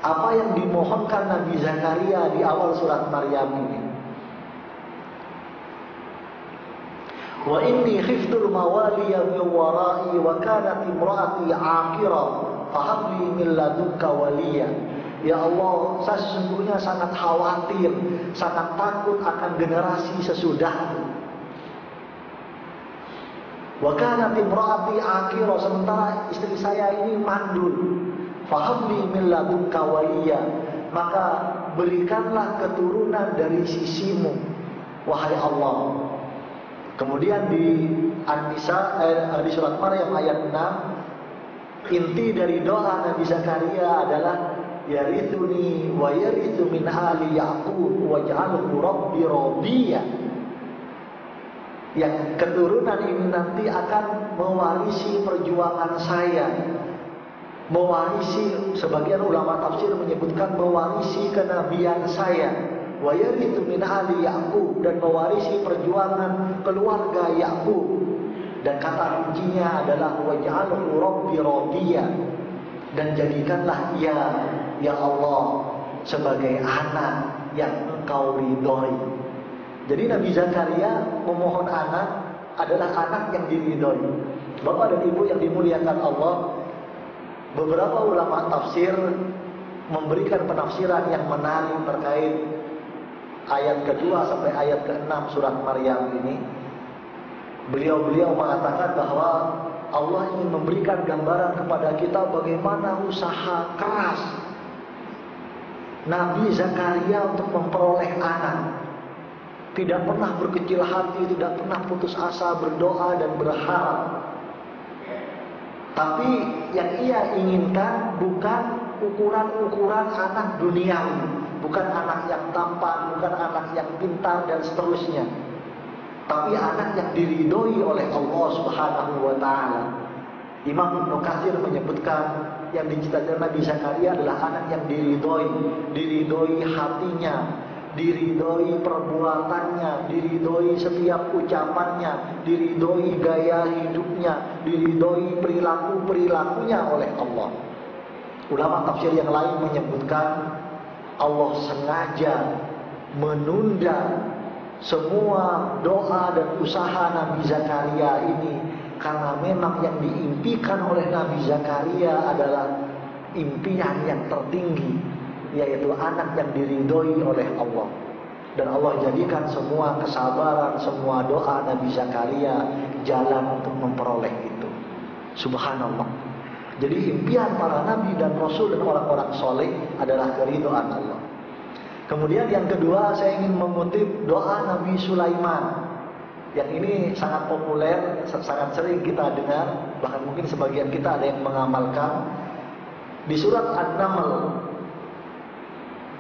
Apa yang dimohonkan Nabi Zakaria di awal surat Maryam ini? Wa inni khiftul mawaliya min wara'i wa kanat imraati 'aqira fahab li min ladunka waliya. Ya Allah, saya sesungguhnya sangat khawatir, sangat takut akan generasi sesudahku. Wa kanat imraati 'aqira, sementara istri saya ini mandul. Fahabli min ladunka waliya, maka berikanlah keturunan dari sisimu, wahai Allah. Kemudian di An-Nisa di surat Maryam ayat 6, inti dari doa Nabi Zakaria adalah yarithuni wa yarithu min ali Yaqub waj'alhu rabbi radiya. Yang keturunan ini nanti akan mewarisi perjuangan saya, mewarisi, sebagian ulama tafsir menyebutkan mewarisi kenabian saya, wa yarithu min ali Yaqub, dan mewarisi perjuangan keluarga Yaqub. Dan kata kuncinya adalah waj'alhu rabbi radiya, dan jadikanlah ya Allah sebagai anak yang Engkau ridhoi. Jadi Nabi Zakaria memohon anak adalah anak yang diridhoi. Bapak dan Ibu yang dimuliakan Allah, beberapa ulama tafsir memberikan penafsiran yang menarik terkait ayat kedua sampai ayat ke-6 surat Maryam ini. Beliau mengatakan bahwa Allah ingin memberikan gambaran kepada kita bagaimana usaha keras Nabi Zakaria untuk memperoleh anak. Tidak pernah berkecil hati, tidak pernah putus asa, berdoa dan berharap. Tapi yang ia inginkan bukan ukuran-ukuran anak duniawi, bukan anak yang tampan, bukan anak yang pintar dan seterusnya. Tapi anak yang diridhoi oleh Allah Subhanahu wa taala. Imam Ibnu Katsir menyebutkan yang diciptakan Nabi Zakaria adalah anak yang diridhoi hatinya, diridhoi perbuatannya, diridhoi setiap ucapannya, diridhoi gaya hidupnya, diridhoi perilakunya oleh Allah. Ulama tafsir yang lain menyebutkan Allah sengaja menunda semua doa dan usaha Nabi Zakaria ini karena memang yang diimpikan oleh Nabi Zakaria adalah impian yang tertinggi, yaitu anak yang diridhoi oleh Allah. Dan Allah jadikan semua kesabaran, semua doa Nabi Zakaria jalan untuk memperoleh itu. Subhanallah. Jadi impian para nabi dan rasul dan orang-orang soleh adalah keridhaan Allah. Kemudian yang kedua, saya ingin mengutip doa Nabi Sulaiman. Yang ini sangat populer, sangat sering kita dengar, bahkan mungkin sebagian kita ada yang mengamalkan. Di surat An-Naml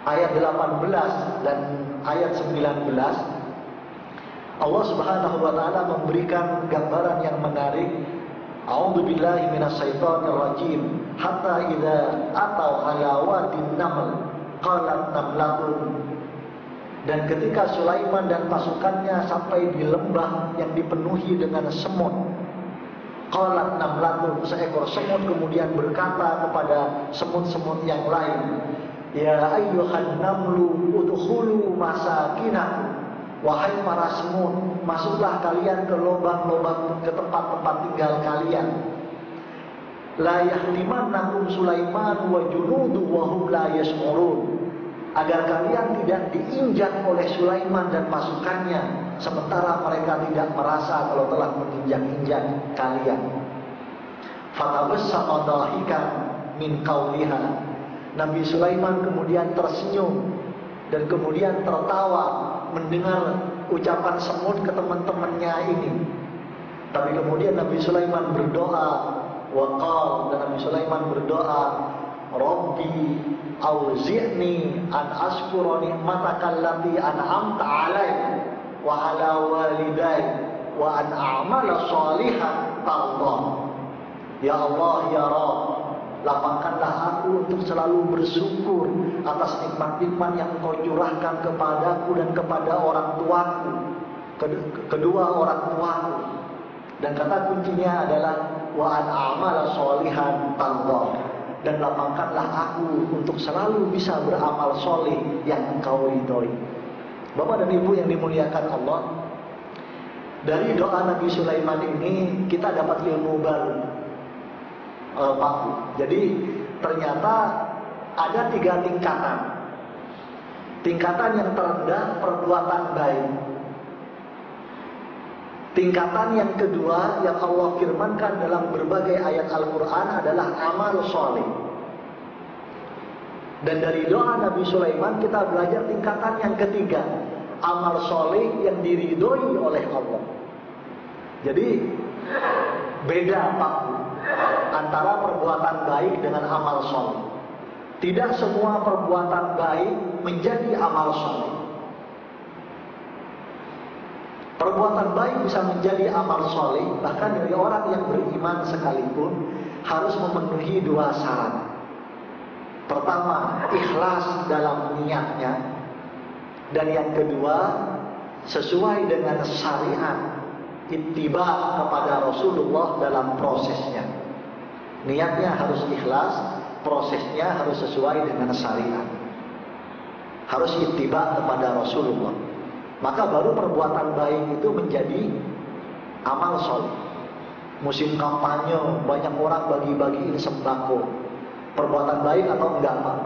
ayat 18 dan ayat 19, Allah Subhanahu wa taala memberikan gambaran yang menarik. A'udzubillahi minasyaitonirrajim. Hatta idza atau ala wadin naml qalat namlatun. Dan ketika Sulaiman dan pasukannya sampai di lembah yang dipenuhi dengan semut, qalat namlatun, seekor semut kemudian berkata kepada semut-semut yang lain, ya ayyuhan namlu udkhulu masakinakum. Wahai para semut, masuklah kalian ke lubang-lubang, ke tempat-tempat tinggal kalian. La yahtimannakum Sulaiman wa junudu wa hum la yash'urun. Agar kalian tidak diinjak oleh Sulaiman dan pasukannya, sementara mereka tidak merasa kalau telah menginjak-injak kalian. Fatabassaqa dahikan min qawliha. Nabi Sulaiman kemudian tersenyum dan kemudian tertawa mendengar ucapan semut ke teman-temannya ini. Tapi kemudian Nabi Sulaiman berdoa, waqal, dan Nabi Sulaiman berdoa, Rabbi auzi'ni an ashkura ni'mataka allati an'amta 'alayya wa 'ala walidayya wa an a'mala shalihan tardah. Ya Allah, ya Rabb, lapangkanlah aku untuk selalu bersyukur atas nikmat-nikmat yang Engkau curahkan kepadaku dan kepada orang tuaku, kedua orang tuaku. Dan kata kuncinya adalah wa an a'mala sholihan tardah. Dan lapangkanlah aku untuk selalu bisa beramal soleh yang Engkau ridhoi. Bapak dan Ibu yang dimuliakan Allah, dari doa Nabi Sulaiman ini kita dapat ilmu baru. Jadi ternyata ada 3 tingkatan. Tingkatan yang terendah perbuatan baik. Tingkatan yang kedua yang Allah firmankan dalam berbagai ayat Al-Quran adalah amal soleh. Dan dari doa Nabi Sulaiman kita belajar tingkatan yang ketiga, amal soleh yang diridhoi oleh Allah. Jadi beda Pak antara perbuatan baik dengan amal soleh. Tidak semua perbuatan baik menjadi amal soleh. Perbuatan baik bisa menjadi amal soleh, bahkan dari orang yang beriman sekalipun harus memenuhi 2 syarat. Pertama, ikhlas dalam niatnya. Dan yang kedua, sesuai dengan syariat, ittiba kepada Rasulullah dalam prosesnya. Niatnya harus ikhlas, prosesnya harus sesuai dengan syariat. Harus ittiba kepada Rasulullah. Maka baru perbuatan baik itu menjadi amal soleh. musim kampanye, banyak orang bagi-bagiin sembako. Perbuatan baik atau enggak, Pak?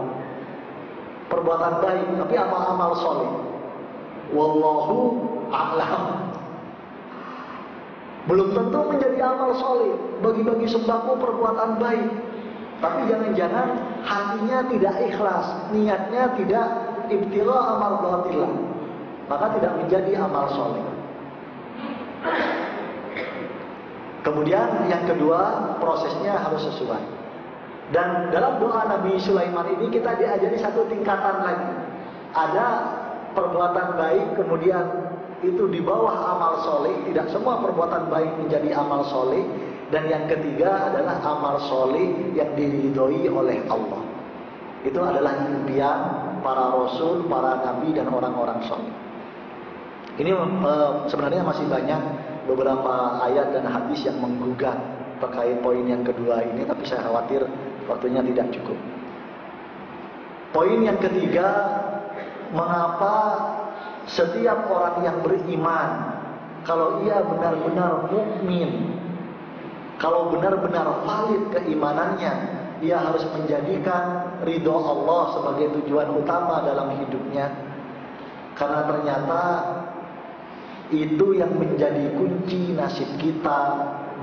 Perbuatan baik, tapi amal-amal soleh. Wallahu a'lam. Belum tentu menjadi amal soleh. Bagi-bagi sembako perbuatan baik, tapi jangan-jangan hatinya tidak ikhlas, niatnya tidak ibtigha amal batillah, maka tidak menjadi amal soleh. Kemudian yang kedua, prosesnya harus sesuai. Dan dalam doa Nabi Sulaiman ini kita diajari satu tingkatan lagi. Ada perbuatan baik, kemudian itu di bawah amal soleh. Tidak semua perbuatan baik menjadi amal soleh. Dan yang ketiga adalah amal soleh yang diridhoi oleh Allah. Itu adalah impian para rasul, para nabi, dan orang-orang soleh. Ini sebenarnya masih banyak beberapa ayat dan hadis yang menggugah terkait poin yang kedua ini, tapi saya khawatir waktunya tidak cukup. Poin yang ketiga, mengapa setiap orang yang beriman, kalau ia benar-benar mukmin, kalau benar-benar valid keimanannya, ia harus menjadikan ridho Allah sebagai tujuan utama dalam hidupnya. Karena ternyata itu yang menjadi kunci nasib kita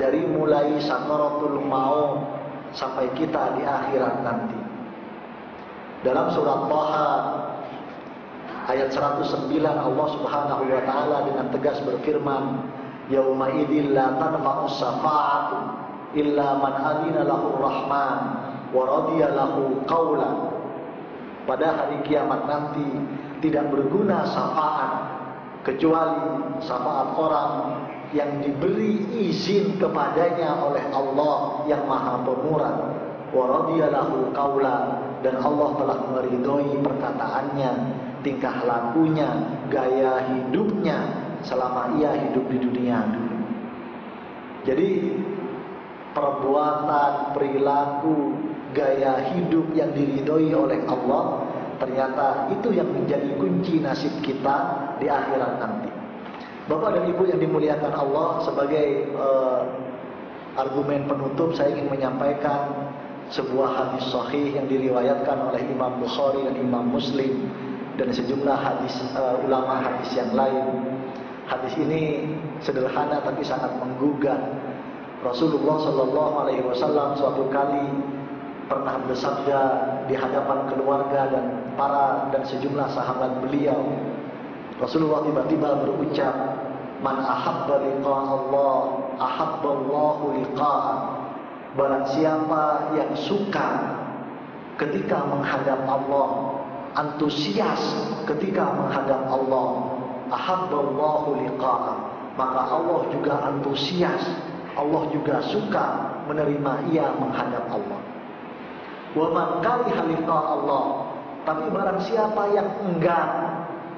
dari mulai sakaratul maut sampai kita di akhirat nanti. Dalam surat Thaha ayat 109 Allah Subhanahu wa taala dengan tegas berfirman, yauma idzil la tanfa'us syafa'atu illa man adina lahu rahman wa radiya lahu qawlan. Pada hari kiamat nanti tidak berguna syafaat kecuali syafaat orang yang diberi izin kepadanya oleh Allah yang Maha Pemurah. Wa radiya lahu qawlan, dan Allah telah meridhoi perkataannya, tingkah lakunya, gaya hidupnya selama ia hidup di dunia dulu. Jadi perbuatan, perilaku, gaya hidup yang diridhoi oleh Allah, ternyata itu yang menjadi kunci nasib kita di akhirat nanti. Bapak dan Ibu yang dimuliakan Allah, sebagai argumen penutup saya ingin menyampaikan sebuah hadis sahih yang diriwayatkan oleh Imam Bukhari dan Imam Muslim dan sejumlah hadis ulama hadis yang lain. Hadis ini sederhana tapi sangat menggugah. Rasulullah Shallallahu Alaihi Wasallam suatu kali pernah bersabda di hadapan keluarga dan sejumlah sahabat beliau. Rasulullah tiba-tiba berucap, man ahabba liqa Allah ahabba Allahu liqa'ah. Barang siapa yang suka ketika menghadap Allah, antusias ketika menghadap Allah, ahabballahu liqa'ah, maka Allah juga antusias, Allah juga suka menerima ia menghadap Allah. Wa man kariha liqa Allah, tapi barang siapa yang enggan,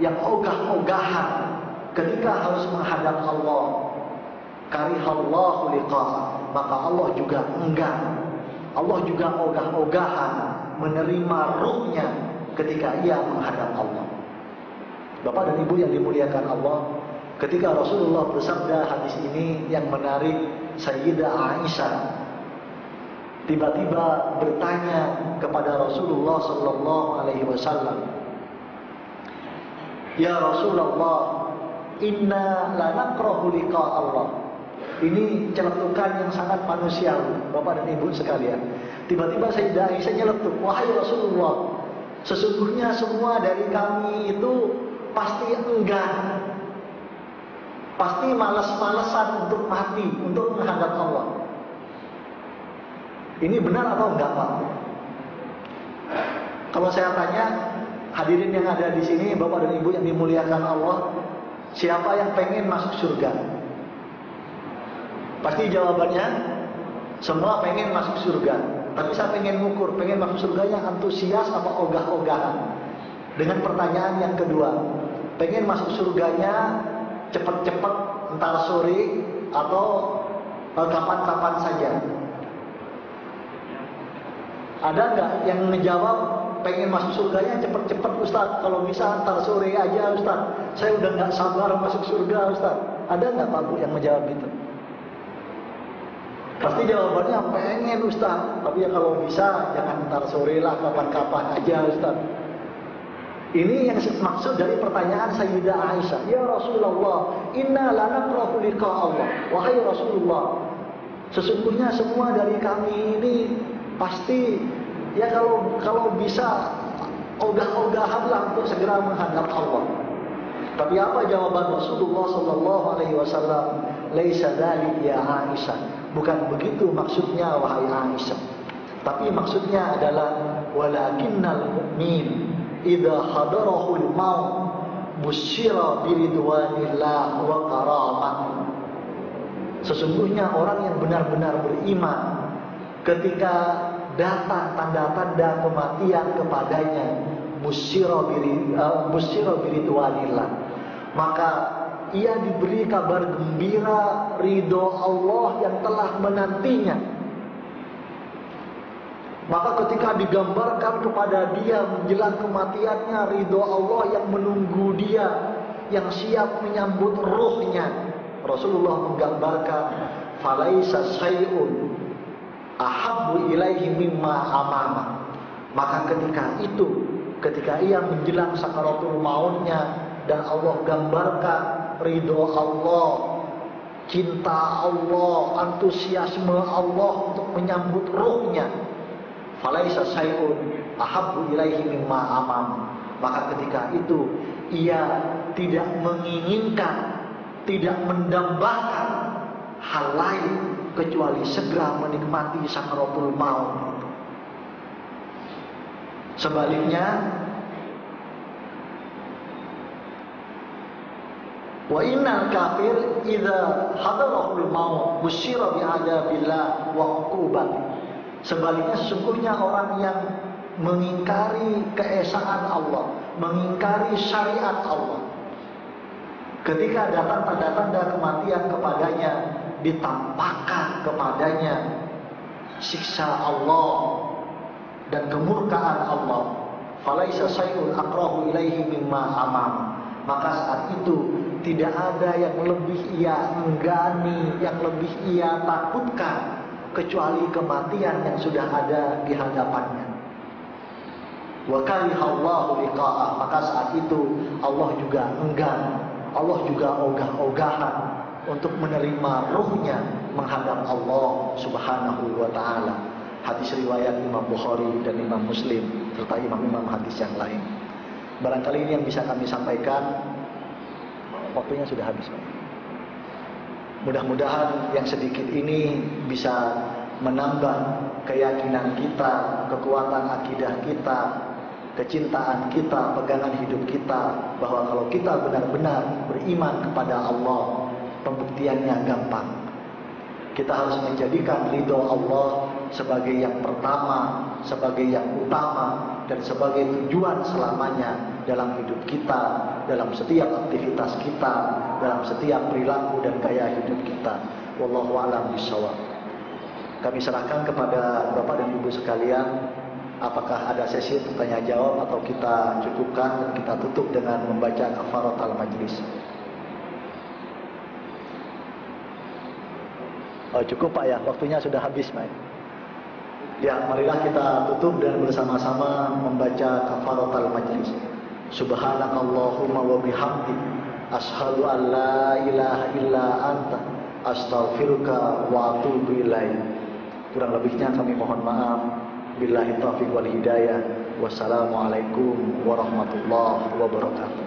yang ogah-ogahan ketika harus menghadap Allah, karihallahu liqa'ah, maka Allah juga enggan, Allah juga ogah-ogahan menerima ruhnya ketika ia menghadap Allah. Bapak dan Ibu yang dimuliakan Allah, ketika Rasulullah bersabda hadis ini yang menarik, Sayyidah Aisyah tiba-tiba bertanya kepada Rasulullah Sallallahu Alaihi Wasallam, ya Rasulullah, inna la nakrahu liqa Allah. Ini celetukan yang sangat manusiawi, Bapak dan Ibu sekalian. Tiba-tiba Sayyidah Aisyah nyeletuk, wahai Rasulullah, sesungguhnya semua dari kami itu pasti enggan, pasti malas-malasan untuk mati, untuk menghadap Allah. Ini benar atau enggak, Pak? Kalau saya tanya hadirin yang ada di sini, Bapak dan Ibu yang dimuliakan Allah, siapa yang pengen masuk surga? Pasti jawabannya semua pengen masuk surga. Tapi saya pengen ngukur, pengen masuk surganya antusias apa ogah-ogahan. Dengan pertanyaan yang kedua, pengen masuk surganya cepat-cepat, entar sore atau kapan-kapan saja? Ada nggak yang ngejawab pengen masuk surganya cepat-cepat, Ustaz? Kalau bisa entar sore aja, Ustaz. Saya udah nggak sabar masuk surga, Ustaz. Ada nggak Pak Bu yang menjawab itu? Pasti jawabannya pengen Ustaz, tapi ya kalau bisa jangan ntar sore lah, kapan-kapan aja Ustaz. Ini yang maksud dari pertanyaan Sayyidah Aisyah. Ya Rasulullah, inna lanakrahu liqa Allah. Wahai Rasulullah, sesungguhnya semua dari kami ini pasti ya kalau bisa ogah-ogahanlah untuk segera menghadap Allah. Tapi apa jawaban Rasulullah sallallahu alaihi wasallam? Laisa dzalik ya Aisyah. Bukan begitu maksudnya wahai Aisyah. Tapi maksudnya adalah walakinnal mu'min idza hadarahul maut busyira biridwanillah wa karamah. Sesungguhnya orang yang benar-benar beriman ketika datang tanda-tanda kematian kepadanya, busyira biridwanillah, maka ia diberi kabar gembira ridho Allah yang telah menantinya. Maka ketika digambarkan kepada dia menjelang kematiannya ridho Allah yang menunggu dia, yang siap menyambut ruhnya, Rasulullah menggambarkan falaisa syai'un ahabbu ilaihi mimma amama. Maka ketika ia menjelang sakaratul mautnya dan Allah gambarkan ridho Allah, cinta Allah, antusiasme Allah untuk menyambut ruhnya, falaisa syai'un ahabbu ilaihi mimma amam. Maka ketika itu ia tidak menginginkan, tidak mendambakan hal lain kecuali segera menikmati sakaratul maut. Sebaliknya, wa innal kafir idza hadarahul maut busyira bi'adabillah wa uqubati. Sebaliknya sesungguhnya orang yang mengingkari keesaan Allah, mengingkari syariat Allah, ketika datang tanda-tanda kematian kepadanya, ditampakkan kepadanya siksa Allah dan kemurkaan Allah. Falaisa syai'un aqrahu ilaihi mimma amam. Maka saat itu tidak ada yang lebih ia enggani, yang lebih ia takutkan kecuali kematian yang sudah ada di hadapannya. Wa karihallahu liqa'ah. Maka saat itu Allah juga enggan, Allah juga ogah-ogahan untuk menerima ruhnya menghadap Allah Subhanahu wa taala. Hadis riwayat Imam Bukhari dan Imam Muslim serta imam-imam hadis yang lain. Barangkali ini yang bisa kami sampaikan. Waktunya sudah habis, Pak. Mudah-mudahan yang sedikit ini bisa menambah keyakinan kita, kekuatan akidah kita, kecintaan kita, pegangan hidup kita, bahwa kalau kita benar-benar beriman kepada Allah, pembuktiannya gampang. Kita harus menjadikan ridho Allah sebagai yang pertama, sebagai yang utama, dan sebagai tujuan selamanya dalam hidup kita, dalam setiap aktivitas kita, dalam setiap perilaku dan gaya hidup kita. Wallahu a'lam bishawab. Kami serahkan kepada Bapak dan Ibu sekalian, apakah ada sesi tanya jawab atau kita cukupkan dan kita tutup dengan membaca kafaratul majlis. Oh, cukup Pak ya, waktunya sudah habis Pak. Ya, marilah kita tutup dan bersama-sama membaca kafaratul majlis. Subhanakallahumma wa bihamdik asyhadu an la ilaha illa anta astaghfiruka wa atubu ilaik. Kurang lebihnya kami mohon maaf. Billahi taufiq wal hidayah. Wassalamualaikum warahmatullahi wabarakatuh.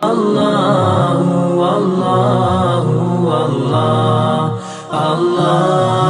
Allah, Allah, Allah, Allah.